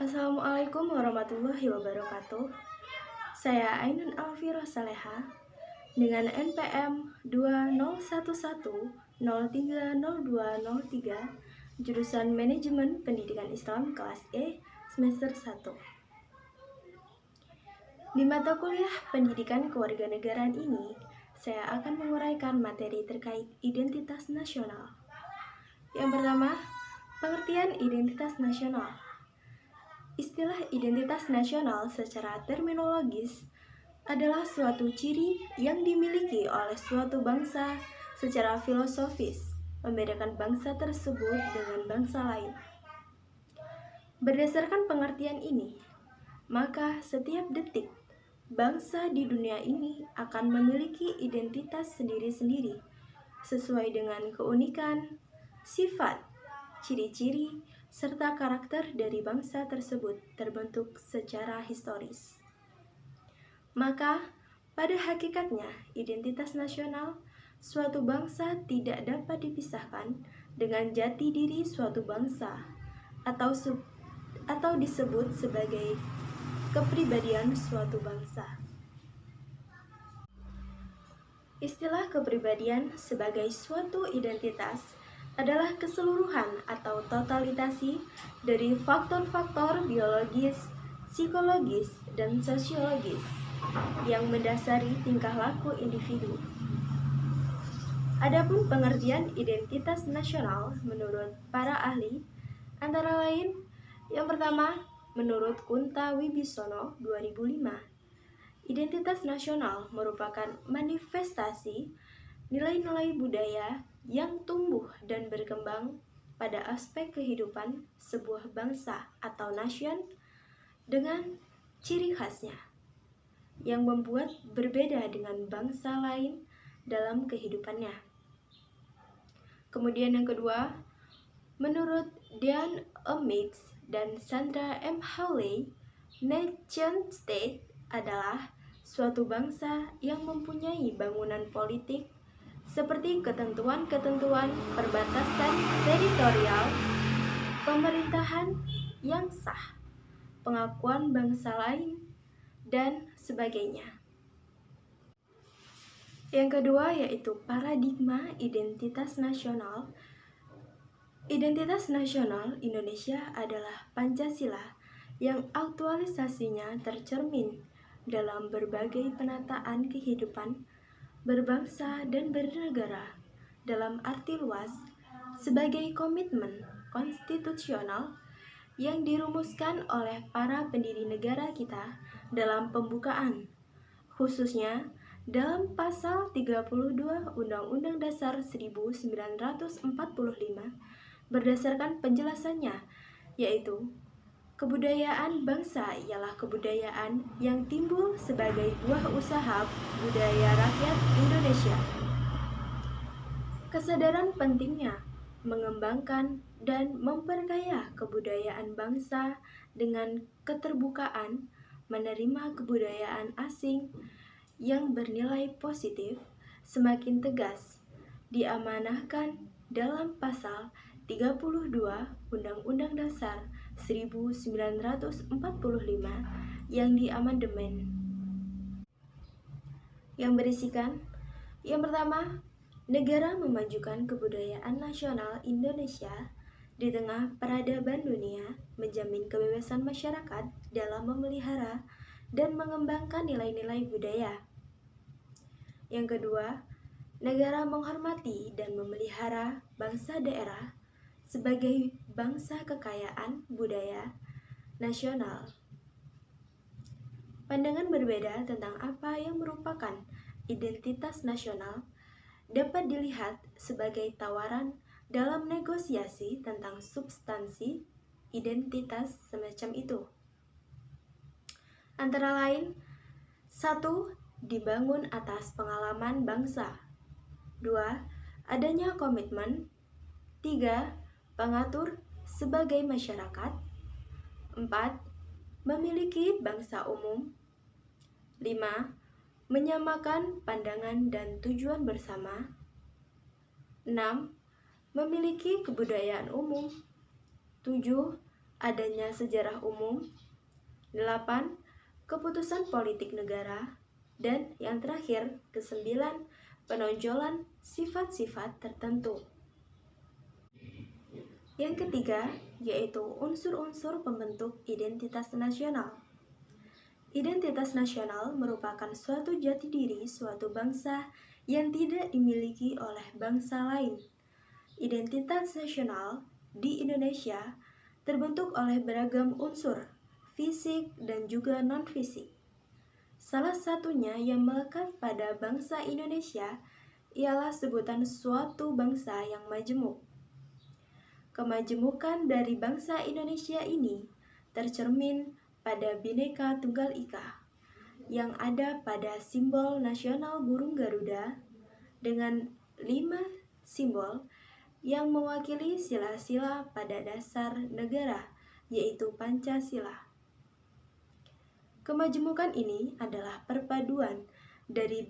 Assalamualaikum warahmatullahi wabarakatuh. Saya Ainun Alfira Saleha dengan NPM 2011030203 jurusan Manajemen Pendidikan Islam kelas E semester 1. Di mata kuliah Pendidikan Kewarganegaraan ini, saya akan menguraikan materi terkait identitas nasional. Yang pertama, pengertian identitas nasional. Istilah identitas nasional secara terminologis adalah suatu ciri yang dimiliki oleh suatu bangsa secara filosofis, membedakan bangsa tersebut dengan bangsa lain. Berdasarkan pengertian ini, maka setiap detik bangsa di dunia ini akan memiliki identitas sendiri-sendiri sesuai dengan keunikan, sifat, ciri-ciri, serta karakter dari bangsa tersebut terbentuk secara historis. Maka, pada hakikatnya, identitas nasional suatu bangsa tidak dapat dipisahkan dengan jati diri suatu bangsa atau disebut sebagai kepribadian suatu bangsa. Istilah kepribadian sebagai suatu identitas adalah keseluruhan atau totalitasi dari faktor-faktor biologis, psikologis, dan sosiologis yang mendasari tingkah laku individu. Adapun pengertian identitas nasional menurut para ahli antara lain, yang pertama, menurut Kunta Wibisono 2005, identitas nasional merupakan manifestasi nilai-nilai budaya yang tumbuh dan berkembang pada aspek kehidupan sebuah bangsa atau nation dengan ciri khasnya yang membuat berbeda dengan bangsa lain dalam kehidupannya. Kemudian yang kedua, menurut Dian Omix dan Sandra M. Hawley, nation state adalah suatu bangsa yang mempunyai bangunan politik seperti ketentuan-ketentuan perbatasan teritorial, pemerintahan yang sah, pengakuan bangsa lain, dan sebagainya. Yang kedua yaitu paradigma identitas nasional. Identitas nasional Indonesia adalah Pancasila yang aktualisasinya tercermin dalam berbagai penataan kehidupan berbangsa dan bernegara dalam arti luas sebagai komitmen konstitusional yang dirumuskan oleh para pendiri negara kita dalam pembukaan, khususnya dalam pasal 32 Undang-Undang Dasar 1945 berdasarkan penjelasannya, yaitu kebudayaan bangsa ialah kebudayaan yang timbul sebagai buah usaha budaya rakyat Indonesia. Kesadaran pentingnya mengembangkan dan memperkaya kebudayaan bangsa dengan keterbukaan menerima kebudayaan asing yang bernilai positif semakin tegas diamanahkan dalam pasal 32 Undang-Undang Dasar 1945 yang diamandemen, yang berisikan yang pertama, negara memajukan kebudayaan nasional Indonesia di tengah peradaban dunia, menjamin kebebasan masyarakat dalam memelihara dan mengembangkan nilai-nilai budaya. Yang kedua, negara menghormati dan memelihara bangsa daerah sebagai bangsa kekayaan budaya nasional. Pandangan berbeda tentang apa yang merupakan identitas nasional dapat dilihat sebagai tawaran dalam negosiasi tentang substansi identitas semacam itu. Antara lain, 1. Dibangun atas pengalaman bangsa. 2. Adanya komitmen. 3. Pengatur sebagai masyarakat. 4. Memiliki bangsa umum. 5. Menyamakan pandangan dan tujuan bersama. 6. Memiliki kebudayaan umum. 7. adanya sejarah umum. 8. Keputusan politik negara. Dan yang terakhir, ke-9, penonjolan sifat-sifat tertentu. Yang ketiga, yaitu unsur-unsur pembentuk identitas nasional. Identitas nasional merupakan suatu jati diri suatu bangsa yang tidak dimiliki oleh bangsa lain. Identitas nasional di Indonesia terbentuk oleh beragam unsur, fisik dan juga non-fisik. Salah satunya yang melekat pada bangsa Indonesia ialah sebutan suatu bangsa yang majemuk. Kemajemukan dari bangsa Indonesia ini tercermin pada Bhinneka Tunggal Ika yang ada pada simbol nasional burung Garuda dengan 5 simbol yang mewakili sila-sila pada dasar negara, yaitu Pancasila. Kemajemukan ini adalah perpaduan dari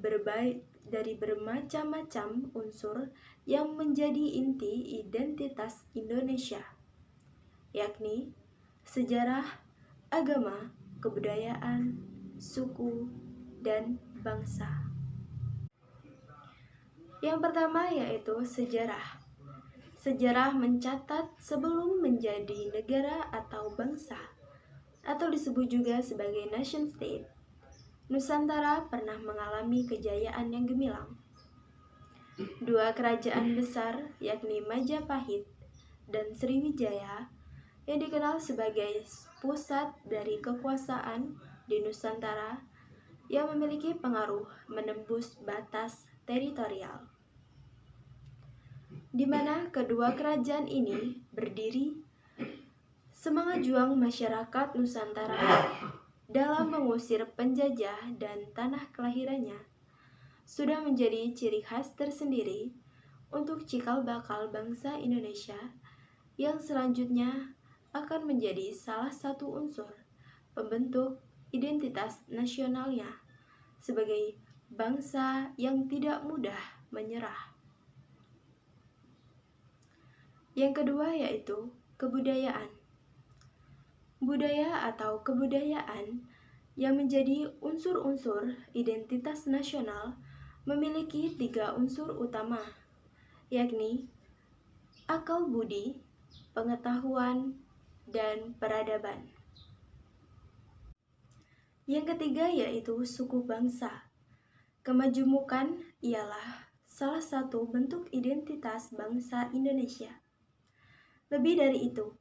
bermacam-macam unsur yang menjadi inti identitas Indonesia, yakni sejarah, agama, kebudayaan, suku, dan bangsa. Yang pertama yaitu sejarah. Sejarah mencatat sebelum menjadi negara atau bangsa, atau disebut juga sebagai nation state, Nusantara pernah mengalami kejayaan yang gemilang. 2 kerajaan besar, yakni Majapahit dan Sriwijaya, yang dikenal sebagai pusat dari kekuasaan di Nusantara, yang memiliki pengaruh menembus batas teritorial, di mana kedua kerajaan ini berdiri. Semangat juang masyarakat Nusantara dalam mengusir penjajah dan tanah kelahirannya sudah menjadi ciri khas tersendiri untuk cikal bakal bangsa Indonesia yang selanjutnya akan menjadi salah satu unsur pembentuk identitas nasionalnya sebagai bangsa yang tidak mudah menyerah. Yang kedua yaitu kebudayaan. Budaya atau kebudayaan yang menjadi unsur-unsur identitas nasional memiliki 3 unsur utama, yakni akal budi, pengetahuan, dan peradaban. Yang ketiga yaitu suku bangsa. Kemajemukan ialah salah satu bentuk identitas bangsa Indonesia. Lebih dari itu,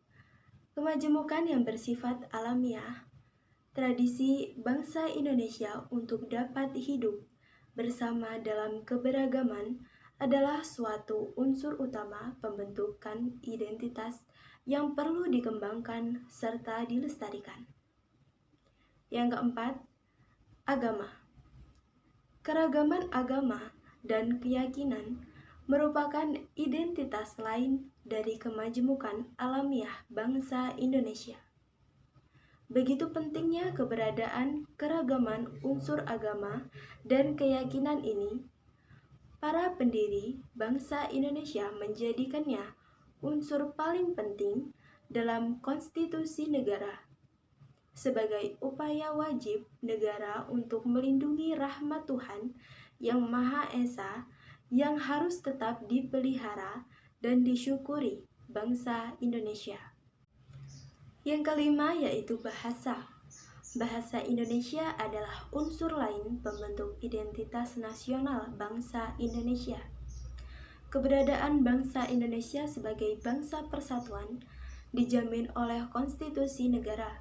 kemajemukan yang bersifat alamiah, tradisi bangsa Indonesia untuk dapat hidup bersama dalam keberagaman adalah suatu unsur utama pembentukan identitas yang perlu dikembangkan serta dilestarikan. Yang keempat, agama. Keragaman agama dan keyakinan merupakan identitas lain dari kemajemukan alamiah bangsa Indonesia. Begitu pentingnya keberadaan keragaman unsur agama dan keyakinan ini, para pendiri bangsa Indonesia menjadikannya unsur paling penting dalam konstitusi negara, sebagai upaya wajib negara untuk melindungi rahmat Tuhan yang Maha Esa yang harus tetap dipelihara dan disyukuri bangsa Indonesia. Yang kelima yaitu bahasa. Bahasa Indonesia adalah unsur lain pembentuk identitas nasional bangsa Indonesia. Keberadaan bangsa Indonesia sebagai bangsa persatuan dijamin oleh Konstitusi Negara,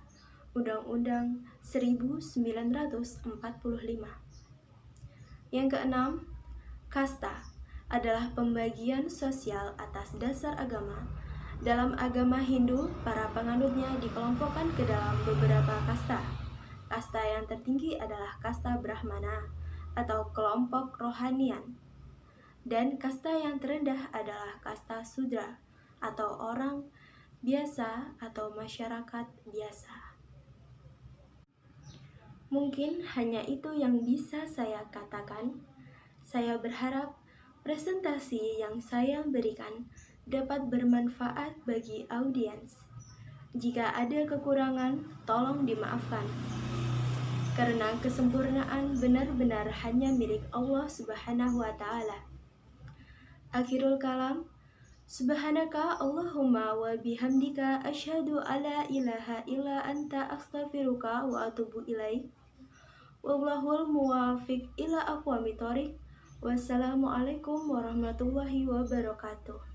Undang-Undang 1945. Yang keenam, kasta adalah pembagian sosial atas dasar agama. Dalam agama Hindu, para penganutnya dikelompokkan ke dalam beberapa kasta. Kasta yang tertinggi adalah kasta Brahmana atau kelompok rohanian. Dan kasta yang terendah adalah kasta Sudra atau orang biasa atau masyarakat biasa. Mungkin hanya itu yang bisa saya katakan. Saya berharap presentasi yang saya berikan dapat bermanfaat bagi audiens. Jika ada kekurangan, tolong dimaafkan. Karena kesempurnaan benar-benar hanya milik Allah Subhanahu wa Ta'ala. Akhirul kalam, Subhanaka Allahumma wa bihamdika asyhadu alla ilaha illa anta astaghfiruka wa atubu ilaik. Wallahul muwafiq ila aqwamit thoriq. Wassalamualaikum warahmatullahi wabarakatuh.